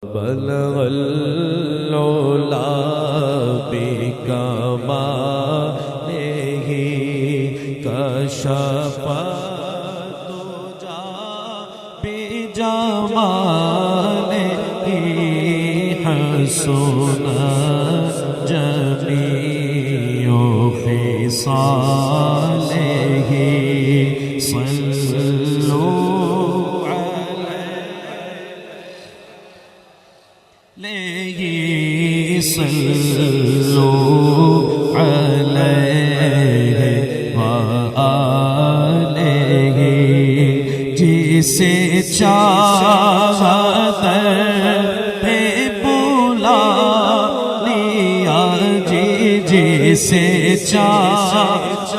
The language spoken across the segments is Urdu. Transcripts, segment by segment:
بلغ العلا بکمالہ کشف الدجی بجمالہ حسن جمیع خصالہ صلوا علیہ صلوا علیہ وآلہ جسے چاہت پہ بلا لیا جسے چاہت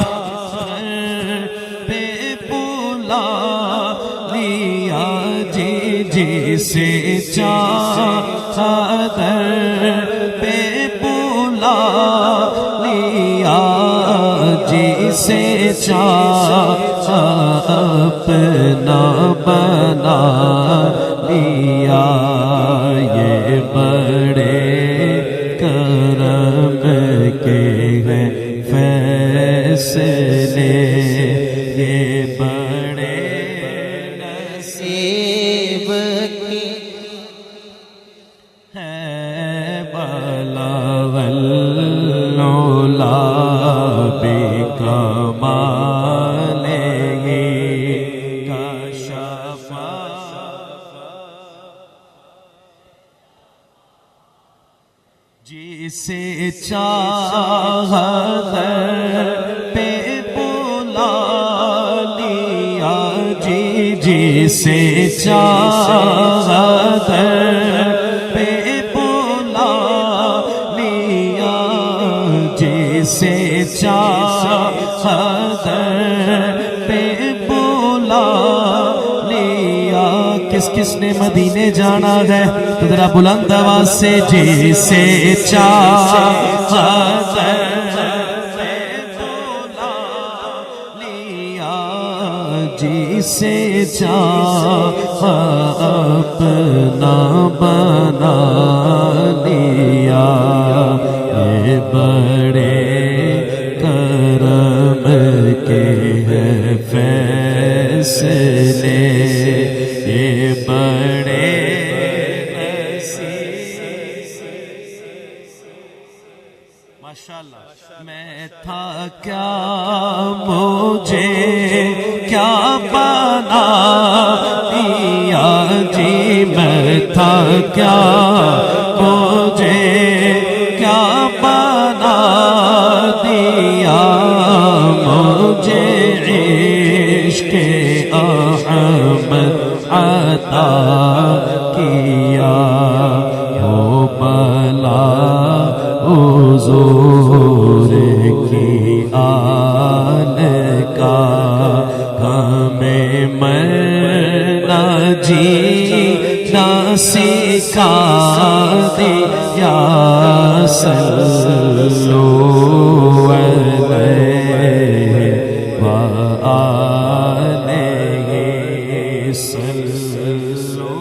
پہ بلا لیا جسے چاہت پہ بلا لیا جسے چاہت اپنا بنا لیا یہ بڑے کرم کے ہیں فیصلے یہ بڑے نصیب کی ہے بلغ العلا بکمالہ کشف جسے چاہت پہ بلا لیا جسے چاہت پہ بلا لیا جسے چاہت پہ بلا لیا کس کس نے مدینے جانا ہے تو ذرا بلند آواز سے جسے چاہت پہ بلا لیا جسے چاہت اپنا بنا لیا یہ بڑے کرم کے ہیں فیصلے یہ بڑے ماشاءاللہ میں تھا کیا مجھے کیا بنا دیا جی میں تھا کیا مجھے کیا بنا دیا مجھے عشق احمد عطا کیا ہو بلا حضور کی آل کا ہمیں مرنا جینا سکھا دیا صلوا علیہ وآلہ صلوا